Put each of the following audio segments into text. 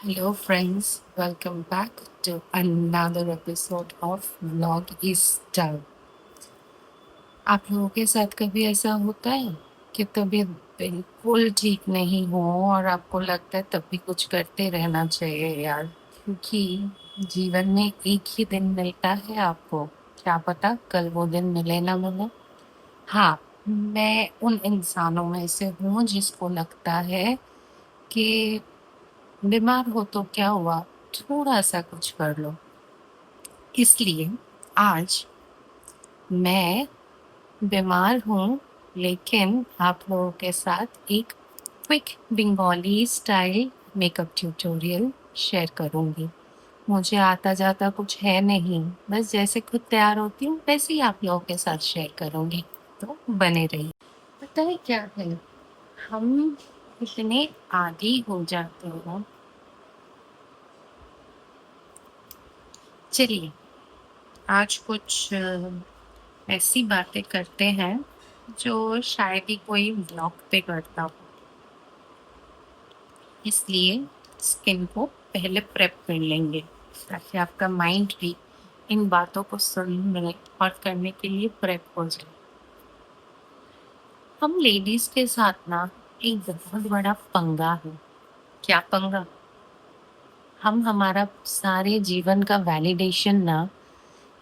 Hello, friends. Welcome back to another episode of Vlog is Done. आप लोगों के साथ कभी ऐसा होता है कि तबीयत बिल्कुल ठीक नहीं हो और आपको लगता है तब भी कुछ करते रहना चाहिए यार, क्योंकि जीवन में एक ही दिन मिलता है आपको। क्या पता कल वो दिन मिले ना मिले। हाँ, मैं उन इंसानों में से हूँ जिसको लगता है कि बीमार हो तो क्या हुआ, थोड़ा सा कुछ कर लो। इसलिए आज मैं बीमार हूँ, लेकिन आप लोगों के साथ एक quick Bengali style makeup tutorial share करूँगी। मुझे आता जाता कुछ है नहीं, बस जैसे खुद तैयार होती हूँ वैसे ही आप लोगों के साथ शेयर करूँगी, तो बने रहिए। पता है क्या है, हम इतने आदी हो जाते हैं। चलिए आज कुछ ऐसी बातें करते हैं जो शायद ही कोई ब्लॉग पे करता हो। इसलिए स्किन को पहले प्रेप कर लेंगे ताकि आपका माइंड भी इन बातों को सुनने और करने के लिए प्रेप हो जाए। हम लेडीज के साथ ना एक बहुत बड़ा पंगा है। क्या पंगा? हम हमारा सारे जीवन का वैलिडेशन ना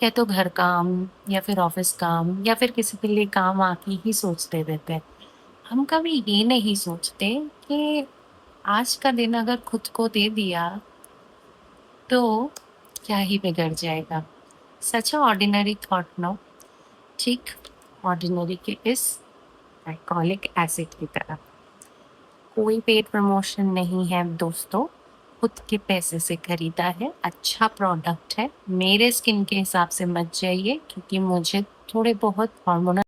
या तो घर काम या फिर ऑफिस काम या फिर किसी के लिए काम आके ही सोचते रहते हैं। हम कभी ये नहीं सोचते कि आज का दिन अगर खुद को दे दिया तो क्या ही बिगड़ जाएगा। सच अ ऑर्डिनरी थॉट नो। ठीक ऑर्डिनरी के इस अल्कोहलिक एसिड की तरह। कोई पेड प्रमोशन नहीं है दोस्तों, खुद के पैसे से खरीदा है, अच्छा प्रोडक्ट है। मेरे स्किन के हिसाब से मत जाइए क्योंकि मुझे थोड़े बहुत हार्मोनल।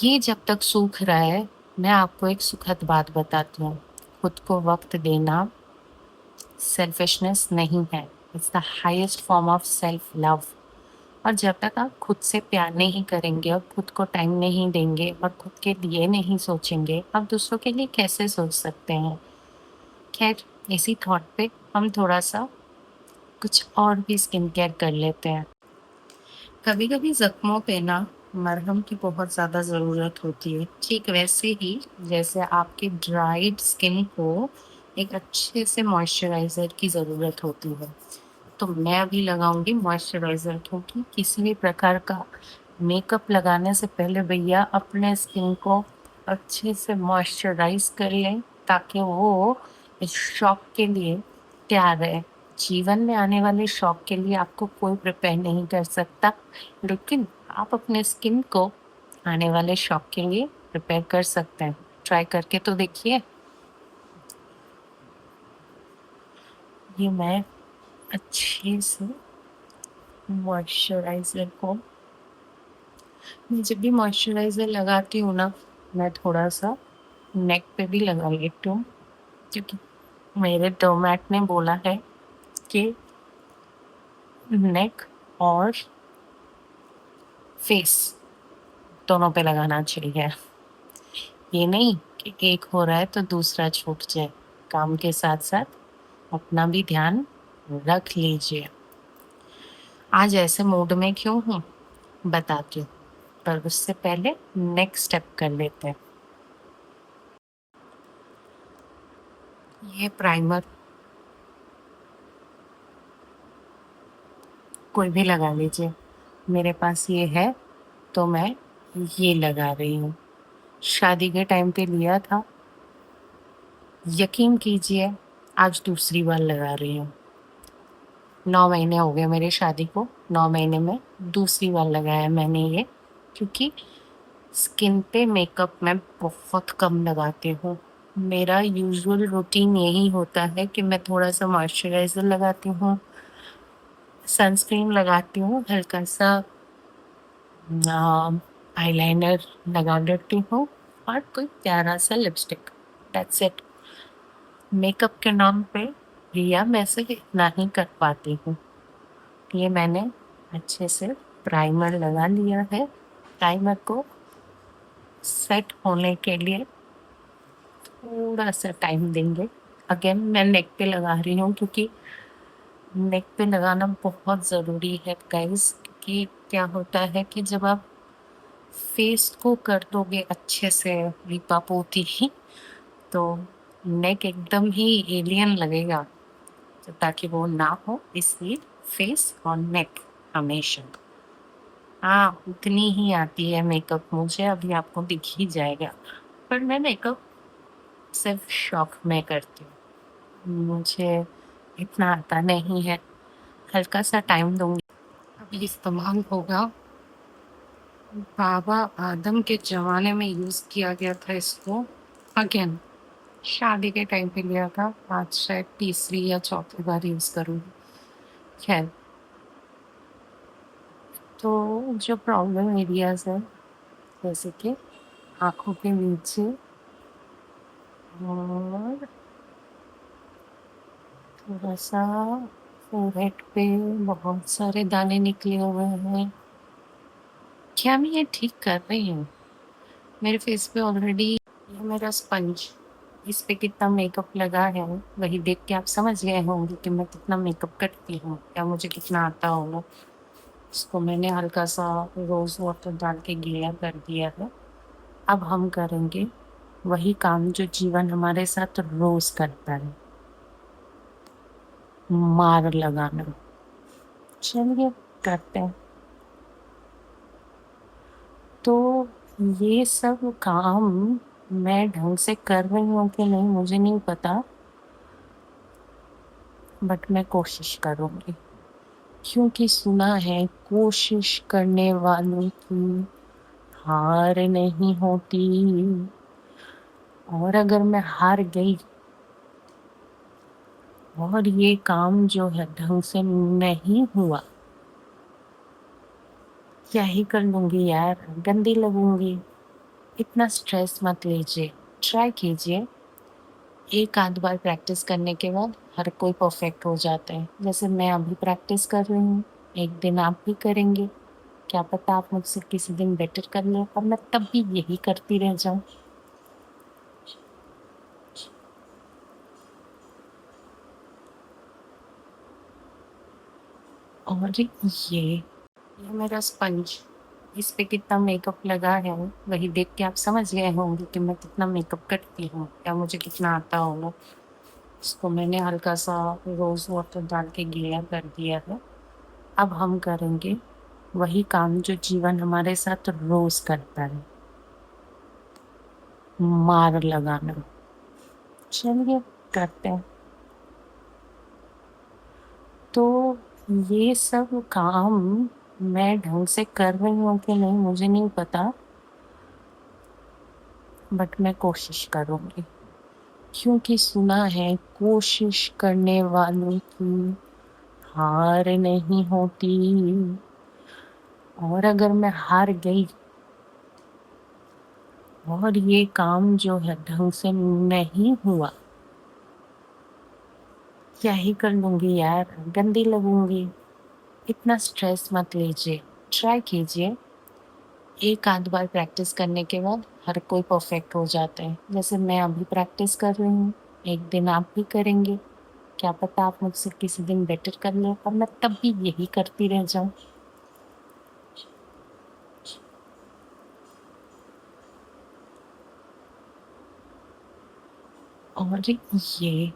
ये जब तक सूख रहा है, मैं आपको एक सुखद बात बताती हूँ। खुद को वक्त देना सेल्फिशनेस नहीं है, it's the highest form of self love. और जब तक आप खुद से प्यार नहीं करेंगे और खुद को टाइम नहीं देंगे और खुद के लिए नहीं सोचेंगे, आप दूसरों के लिए कैसे सोच सकते हैं। खैर, इसी थॉट पे हम थोड़ा सा कुछ और भी स्किन केयर कर लेते हैं। कभी कभी जख्मों पे ना मरहम की बहुत ज़्यादा ज़रूरत होती है, ठीक वैसे ही जैसे आपके ड्राइड स्किन को एक अच्छे से मॉइस्चराइज़र की ज़रूरत होती है। तो मैं अभी लगाऊंगी मॉइस्चराइज़र, क्योंकि किसी भी प्रकार का मेकअप लगाने से पहले भैया अपने स्किन को अच्छे से मॉइस्चराइज कर लें ताकि वो इस शॉक के लिए तैयार रहे। जीवन में आने वाले शॉक के लिए आपको कोई प्रिपेयर नहीं कर सकता, लेकिन आप अपने स्किन को आने वाले शॉक के लिए प्रिपेयर कर सकते हैं। ट्राई करके तो देखिए। ये मैं अच्छे से मॉइस्चराइज़र को, मैं जब भी मॉइस्चराइज़र लगाती हूँ ना, मैं थोड़ा-सा नेक पे भी लगा लेती हूँ, क्योंकि मेरे डर्मैट ने बोला है कि नेक और फेस दोनों पे लगाना चाहिए। ये नहीं कि एक हो रहा है तो दूसरा छूट जाए। काम के साथ-साथ अपना भी ध्यान रख लीजिए। आज ऐसे मूड में क्यों हूँ, बताती हूँ, पर उससे पहले नेक्स्ट स्टेप कर लेते हैं। ये प्राइमर कोई भी लगा लीजिए, मेरे पास ये है तो मैं ये लगा रही हूँ। शादी के टाइम पे लिया था, यकीन कीजिए आज दूसरी बार लगा रही हूँ। 9 महीने हो गए मेरी शादी को, 9 महीने में दूसरी बार लगाया मैंने ये, क्योंकि स्किन पे मेकअप मैं बहुत कम लगाती हूँ। मेरा यूजुअल रूटीन यही होता है कि मैं थोड़ा-सा मॉइस्चराइज़र लगाती हूँ, सनस्क्रीन लगाती हूँ, हल्का सा आईलाइनर लगा लेती हूँ और कोई प्यारा सा लिपस्टिक, दैट्स इट। मेकअप के नाम पे रिया मैं सिर्फ इतना ही कर पाती हूँ। ये मैंने अच्छे से प्राइमर लगा लिया है। प्राइमर को सेट होने के लिए थोड़ा सा टाइम देंगे, अगेन मैं नेक पे लगा रही हूँ क्योंकि नेक पे लगाना बहुत ज़रूरी है गाइस, क्योंकि क्या होता है कि जब आप फेस को कर दोगे अच्छे से लीपा पोती ही, तो नेक एकदम ही एलियन लगेगा, तो ताकि वो ना हो इसलिए फेस और नेक हमेशा। हाँ, उतनी ही आती है मेकअप मुझे, अभी आपको दिख ही जाएगा। पर मैं मेकअप सिर्फ शौक में करती हूँ, मुझे इतना आता नहीं है, हल्का सा टाइम दूंगी। अभी इस्तेमाल होगा, बाबा आदम के जमाने में यूज किया गया था इसको। अगेन शादी के टाइम पे लिया था, आज शायद तीसरी या चौथी बार यूज करूँगी। खैर, तो जो प्रॉब्लम एरियाज है जैसे कि आँखों के नीचे और थोड़ा-सा फोrehead पे बहुत सारे दाने निकले हुए हैं। क्या मैं ये ठीक कर रही हूँ? मेरे फेस पे ऑलरेडी ये मेरा स्पंज, इस पे कितना मेकअप लगा है, वही देख के आप समझ गए होंगे कि मैं कितना मेकअप करती हूँ, या मुझे कितना आता होगा। इसको मैंने हल्का-सा रोज़ वाटर डाल के गीला कर दिया है। अब हम करेंगे वही काम जो जीवन हमारे साथ रोज़ करता है, मार लगाना। चलिए करते हैं। तो ये सब काम मैं ढंग से कर रही हूँ कि नहीं मुझे नहीं पता, बट मैं कोशिश करूँगी, क्योंकि सुना है कोशिश करने वालों की हार नहीं होती, और अगर मैं हार गई और ये काम जो है ढंग से नहीं हुआ, क्या ही कर लूँगी यार, गंदी लगूँगी। इतना स्ट्रेस मत लीजिए, ट्राई कीजिए। एक आध बार प्रैक्टिस करने के बाद हर कोई परफेक्ट हो जाता है। जैसे मैं अभी प्रैक्टिस कर रही हूँ, एक दिन आप भी करेंगे, क्या पता आप मुझसे किसी दिन बेटर कर लें और मैं तब भी यही करती रह जाऊँ। और ये मेरा स्पंज, इस पे कितना मेकअप लगा है, वही देख के आप समझ गए होंगे कि मैं कितना मेकअप करती हूँ, या मुझे कितना आता होगा। इसको मैंने हल्का-सा रोज़ वाटर डाल के गीला कर दिया है। अब हम करेंगे वही काम जो जीवन हमारे साथ रोज़ करता है, मार लगाना। चलिए करते हैं। तो ये सब काम मैं ढंग से कर रही हूँ कि नहीं मुझे नहीं पता, बट मैं कोशिश करूँगी, क्योंकि सुना है कोशिश करने वालों की हार नहीं होती, और अगर मैं हार गई और ये काम जो है ढंग से नहीं हुआ, क्या ही कर लूँगी यार, गंदी लगूँगी। इतना स्ट्रेस मत लीजिए, ट्राई कीजिए। एक आध बार प्रैक्टिस करने के बाद हर कोई परफेक्ट हो जाता है। जैसे मैं अभी प्रैक्टिस कर रही हूँ, एक दिन आप भी करेंगे, क्या पता आप मुझसे किसी दिन बेटर कर लें और मैं तब भी यही करती रह जाऊँ। और ये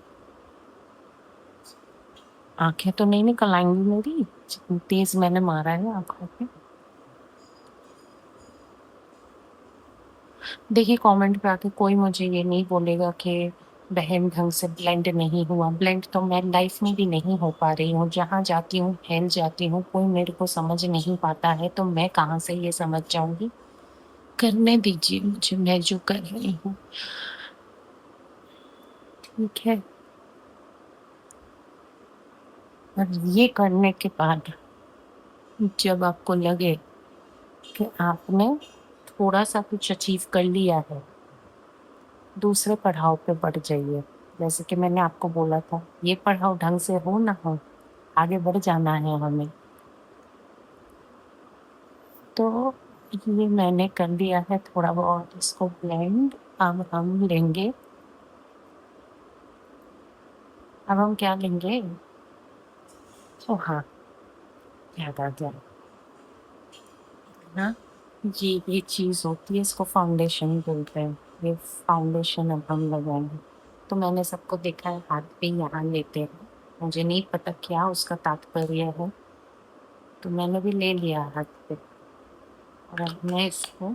आँखें तो नहीं निकल आएँगी मेरी, जितनी तेज़ मैंने मारा है आँखों पे। देखिए कमेंट पे आके कोई मुझे ये नहीं बोलेगा कि बहन ढंग से ब्लेंड नहीं हुआ। ब्लेंड तो मैं लाइफ में भी नहीं हो पा रही हूँ। जहाँ जाती हूँ, हिल जाती हूँ, कोई मेरे को समझ नहीं पाता है, तो मैं कहाँ से ये समझ जाऊँगी? करने दीजिए मुझे, मैं जो कर रही हूँ, ठीक है? और ये करने के बाद जब आपको लगे कि आपने थोड़ा-सा कुछ अचीव कर लिया है, दूसरे पड़ाव पे बढ़ जाइए। जैसे कि मैंने आपको बोला था, ये पड़ाव ढंग से हो ना हो, आगे बढ़ जाना है हमें। तो ये मैंने कर लिया है थोड़ा बहुत इसको ब्लेंड। अब हम लेंगे अब हम क्या लेंगे? ओ हाँ, याद आ गया ना, ये चीज़ होती है, इसको फाउंडेशन बोलते हैं। ये फाउंडेशन अब हम लगाएंगे। तो मैंने सबको देखा है हाथ पे यहाँ लेते हैं, मुझे नहीं पता क्या उसका तात्पर्य है, तो मैंने भी ले लिया हाथ पे। और अब मैं इसको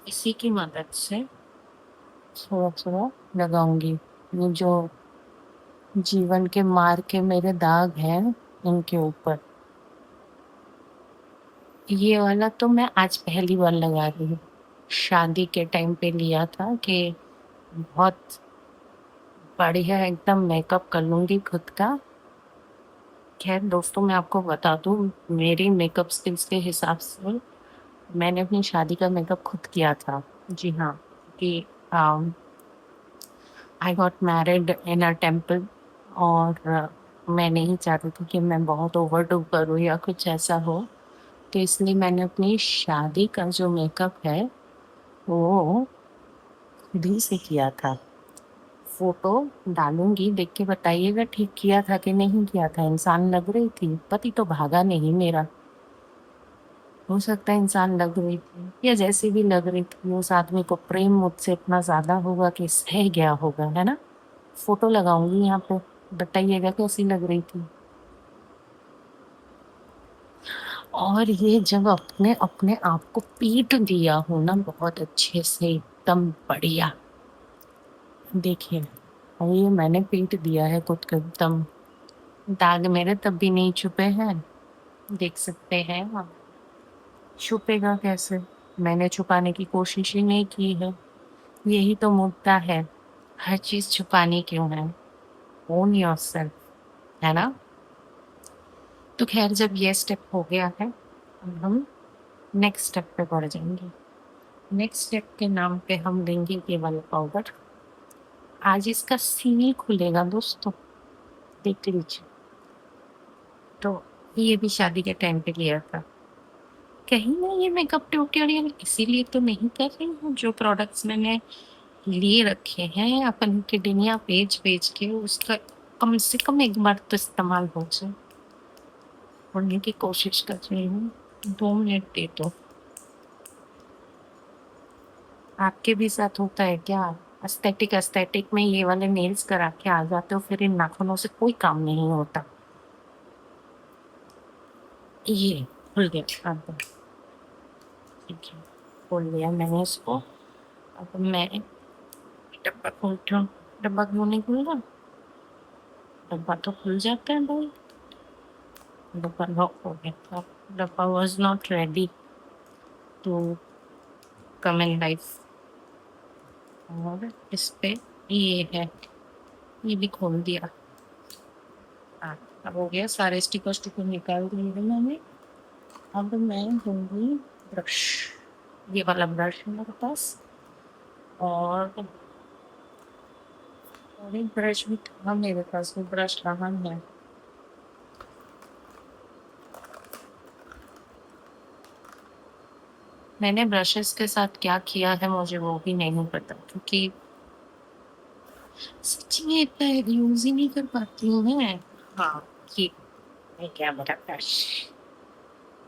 इसी की मदद से थोड़ा थोड़ा लगाऊंगी। ये जो जीवन के मार के मेरे दाग हैं इनके ऊपर, ये वाला तो मैं आज पहली बार लगा रही हूँ। शादी के टाइम पे लिया था कि बहुत बढ़िया एकदम मेकअप कर लूंगी खुद का। खैर दोस्तों, मैं आपको बता दूं, मेरी मेकअप स्किल्स के हिसाब से मैंने अपनी शादी का मेकअप खुद किया था। जी हाँ, कि I got married in a temple, और मैं नहीं चाहती थी कि मैं बहुत ओवर डू करूँ या कुछ ऐसा हो, तो इसलिए मैंने अपनी शादी का जो मेकअप है वो खुद ही से किया था। फोटो डालूंगी, देख के बताइएगा ठीक किया था कि नहीं किया था। इंसान लग रही थी, पति तो भागा नहीं मेरा। हो सकता है इंसान लग रही थी या जैसी भी लग रही थी, उस आदमी को प्रेम मुझसे इतना ज्यादा होगा कि सह गया होगा, है ना। फोटो लगाऊंगी यहाँ पे, बताइएगा कैसी लग रही थी। और ये जब अपने अपने आप को पीट दिया हो ना बहुत अच्छे से, एकदम बढ़िया, देखिए, और ये मैंने पीट दिया है खुद को एकदम। दाग मेरे तब भी नहीं छुपे हैं, देख सकते हैं आप। छुपेगा कैसे? मैंने छुपाने की कोशिश ही नहीं की है। यही तो मुद्दा है, हर चीज छुपानी क्यों है? ओन योरसेल्फ, है ना। तो खैर, जब ये स्टेप हो गया है, अब हम नेक्स्ट स्टेप पे बढ़ जाएंगे। नेक्स्ट स्टेप के नाम पे हम लेंगे ये वाला पाउडर। आज इसका सील खुलेगा दोस्तों, देख लीजिए। तो ये भी शादी के टाइम पे लिया था। कहीं ना ये मेकअप ट्यूटोरियल इसीलिए तो नहीं कर रही हूँ, जो प्रोडक्ट्स मैंने लिए रखे हैं अपन के दुनिया बेच बेच के, उसका कम से कम एक बार तो इस्तेमाल हो जाए, होने की कोशिश कर रही हूँ। 2 मिनट दे दो। आपके भी साथ होता है क्या? एस्थेटिक एस्थेटिक में ये वाले नेल्स करा के आ जाते हो, फिर इन नाखूनों से कोई काम नहीं होता। ये खुल गया अब, ठीक है, खोल लिया मैंने इसको। अब मैं डब्बा खोलती हूँ। डब्बा क्यों नहीं खुल रहा? डब्बा तो खुल जाता है भाई। डब्बा लॉक हो गया था। डब्बा was not ready to come in life. और इस पे ये है, ये भी खोल दिया। हाँ, अब हो गया, सारे स्टिकर स्टिकर निकाल दिए हैं मैंने। अब मैं लूंगी ब्रश, ये वाला ब्रश है मेरे पास। और एक ब्रश भी था मेरे पास, वो ब्रश कहाँ है? मैंने ब्रशेस के साथ क्या किया है मुझे वो भी नहीं पता, क्योंकि सच में इतना यूज ही नहीं कर पाती हूँ मैं। हाँ, ये है क्या मेरा ब्रश।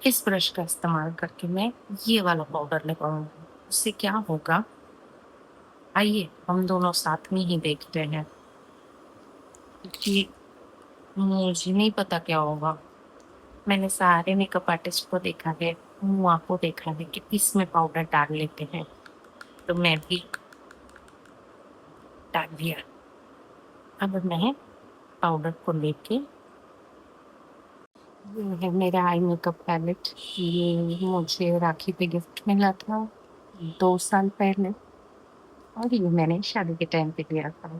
इस ब्रश का इस्तेमाल करके मैं ये वाला पाउडर लगाऊंगी। उससे क्या होगा, आइए हम दोनों साथ में ही देखते हैं, क्योंकि मुझे नहीं पता क्या होगा। मैंने सारे मेकअप आर्टिस्ट को देखा है, मुआ को देखा है कि इसमें पाउडर डाल लेते हैं, तो मैं भी डाल दिया। अब मैं पाउडर को लेके, ये है मेरा आई मेकअप पैलेट। ये मुझे राखी पे गिफ्ट मिला था 2 साल पहले, और ये मैंने शादी के टाइम पे लिया था।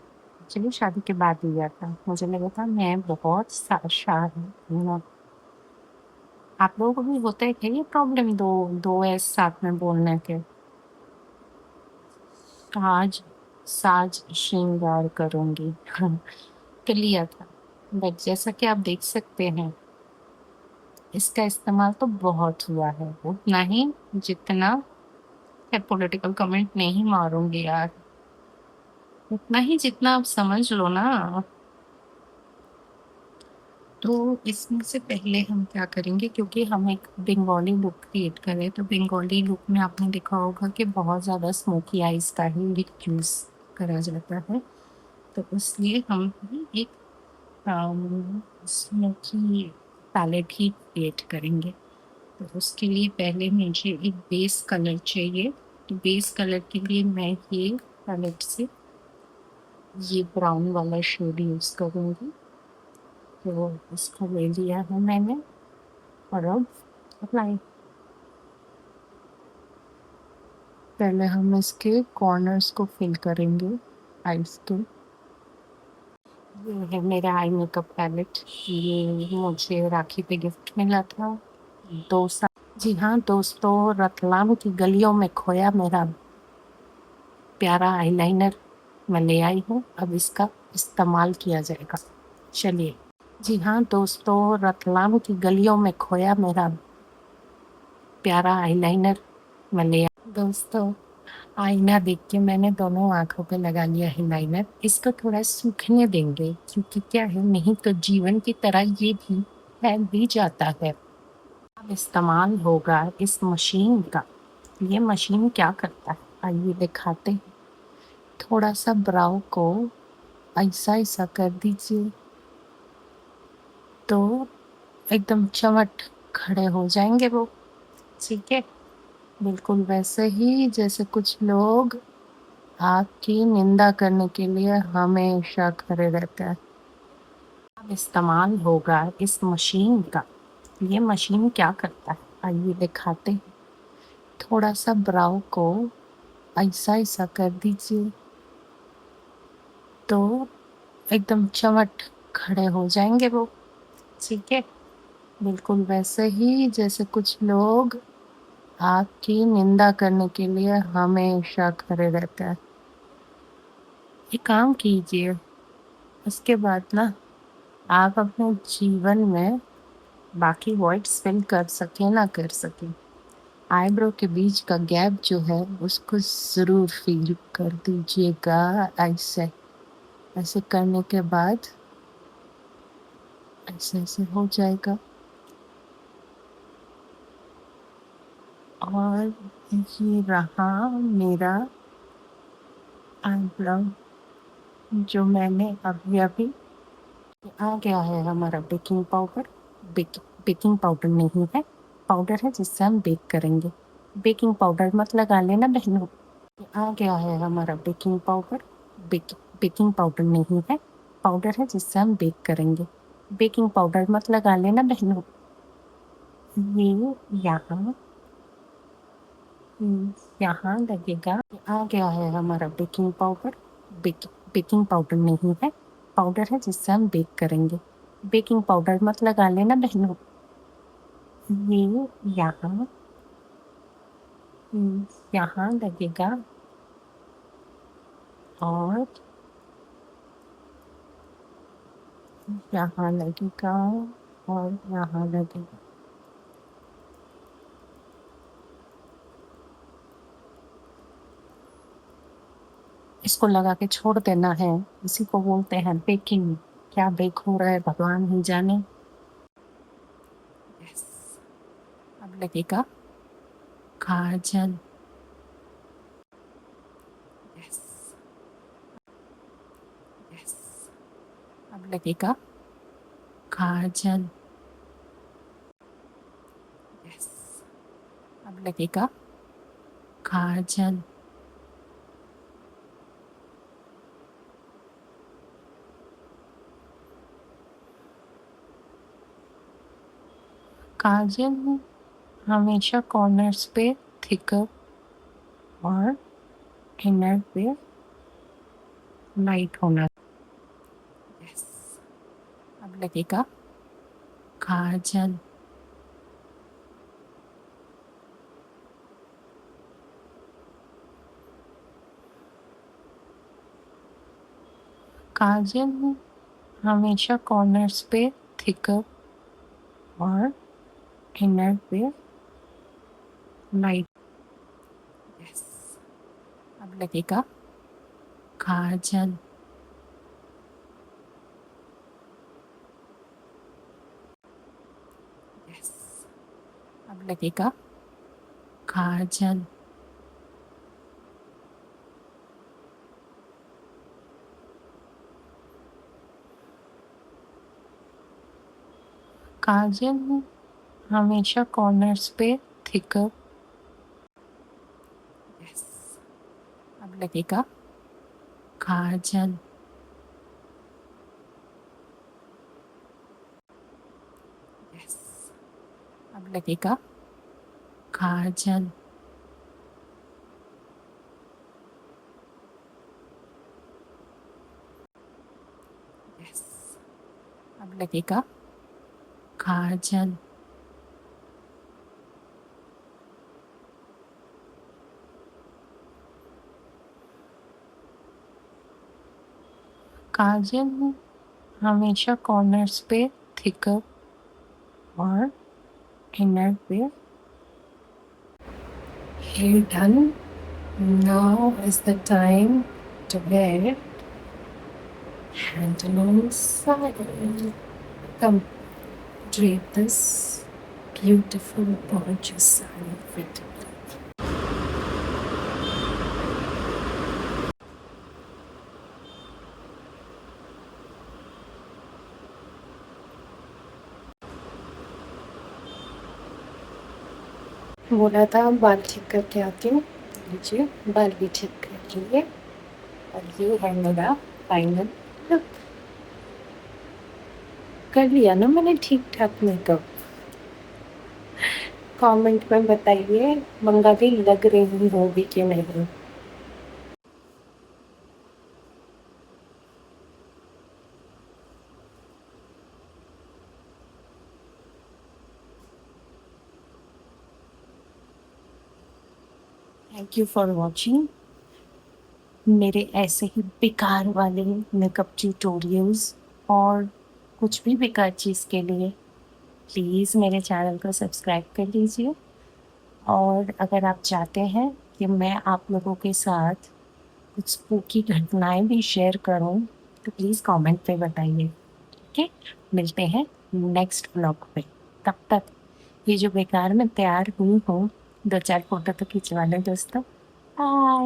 चलिए, शादी के बाद लिया था, मुझे लगा था मैं बहुत शादी हूँ। आप लोगों को भी होता है क्या ये प्रॉब्लम, दो दो एस साथ में बोलने के? आज साज श्रृंगार करूंगी तो लिया था। बट जैसा कि आप देख सकते हैं, इसका इस्तेमाल तो बहुत हुआ है, उतना ही जितना। मैं पॉलिटिकल कमेंट नहीं मारूंगी यार। उतना ही जितना आप समझ लो ना। तो इसमें से पहले हम क्या करेंगे, क्योंकि हम एक बंगाली लुक क्रिएट कर रहे हैं, तो बंगाली लुक में आपने देखा होगा कि बहुत ज़्यादा स्मोकी आइज का ही यूज़ करा जाता है। तो इसलिए हम भी एक स्मोकी पैलेट ही क्रिएट करेंगे। तो उसके लिए पहले मुझे एक बेस कलर चाहिए। तो बेस कलर के लिए मैं ये पैलेट से ये ब्राउन वाला शेड यूज़ करूँगी। तो इसको ले लिया है मैंने और अब अप्लाई। पहले हम इसके कॉर्नर्स को फिल करेंगे आईज के। ये है मेरा आई मेकअप पैलेट। ये मुझे राखी पे गिफ्ट मिला था 2 साल। जी हाँ दोस्तों, रतलाम की गलियों में खोया मेरा प्यारा आईलाइनर मैं ले आई हूँ। अब इसका इस्तेमाल किया जाएगा। चलिए। जी हाँ दोस्तों, रतलाम की गलियों में खोया मेरा प्यारा आईलाइनर मैं ले आई। दोस्तों, आईना देख के मैंने दोनों आँखों पे लगा लिया है लाइनर। इसको थोड़ा सूखने देंगे, क्योंकि क्या है, नहीं तो जीवन की तरह ये भी फैल भी जाता है। अब इस्तेमाल होगा इस मशीन का। ये मशीन क्या करता है आइए दिखाते हैं। थोड़ा सा ब्राउ को ऐसा ऐसा कर दीजिए तो एकदम चमट खड़े हो जाएंगे वो। ठीक है, बिल्कुल वैसे ही जैसे कुछ लोग आपकी निंदा करने के लिए हमेशा खड़े रहते हैं। अब इस्तेमाल होगा इस मशीन का। ये मशीन क्या करता है आइए दिखाते हैं। थोड़ा सा ब्राउ को ऐसा ऐसा कर दीजिए तो एकदम चमट खड़े हो जाएंगे वो। ठीक है, बिल्कुल वैसे ही जैसे कुछ लोग आपकी निंदा करने के लिए हमेशा खड़े रहते हैं। ये काम कीजिए, उसके बाद ना आप अपने जीवन में बाकी वर्ड्स फिल कर सके ना कर सके, आईब्रो के बीच का गैप जो है उसको ज़रूर फिल कर दीजिएगा। ऐसे ऐसे करने के बाद ऐसे ऐसे हो जाएगा। और ये रहा मेरा आईब्रो जो मैंने अभी अभी आ गया है हमारा बेकिंग पाउडर। बेकिंग पाउडर नहीं है, पाउडर है जिससे हम बेक करेंगे। बेकिंग पाउडर मत लगा लेना बहनों। आ गया है हमारा बेकिंग पाउडर। बेकिंग पाउडर नहीं है, पाउडर है जिससे हम बेक करेंगे। बेकिंग पाउडर मत लगा लेना बहनों। ये यहाँ यहाँ लगेगा। आ गया है हमारा बेकिंग पाउडर। बेकिंग पाउडर नहीं है, पाउडर है जिससे हम बेक करेंगे। बेकिंग पाउडर मत लगा लेना बहनों। ये यहाँ यहाँ लगेगा और यहाँ लगेगा और यहाँ लगेगा। इसको लगा के छोड़ देना है। इसी को बोलते हैं बेकिंग। क्या बेक हो रहा है भगवान ही जाने। यस, अब लगेगा काजल। यस, यस, अब लगेगा काजल। यस, अब लगेगा काजल। काजल हमेशा कॉर्नर्स पे थिकर और इनर पे लाइट होना। यस, अब लगेगा काजल। काजल हमेशा कॉर्नर्स पे थिकर और इनर पे लाइट। यस, अब लगेगा काजल। यस, अब लगेगा काजल। काजल हमेशा कॉर्नर्स पे थिकर। यस, अब लगेगा काजल। यस, अब लगेगा काजल। यस, अब लगेगा काजल। काजल हमेशा कॉर्नर्स पे थिकर और इनर पे hair done. Now is the time to wear pantaloon side. Come, drape this beautiful, gorgeous sari with me. बोला था बाल ठीक करके आती हूँ, लीजिए बाल भी ठीक कर लिए और ये है मेरा फाइनल लुक। कर लिया ना मैंने ठीक ठाक मेकअप। कमेंट में बताइए बंगाली लग रही हूँ भी कि नहीं। थैंक यू फॉर वॉचिंग मेरे ऐसे ही बेकार वाले मेकअप ट्यूटोरियल्स। और कुछ भी बेकार चीज़ के लिए प्लीज़ मेरे चैनल को सब्सक्राइब कर लीजिए। और अगर आप चाहते हैं कि मैं आप लोगों के साथ कुछ स्पूकी घटनाएं भी शेयर करूं तो प्लीज़ कमेंट पे बताइए। ओके, मिलते हैं नेक्स्ट ब्लॉग पे। तब तक ये जो बेकार में तैयार हुई हूँ 2-4 फोटो तो खिंचवा लें दोस्तों। बाय।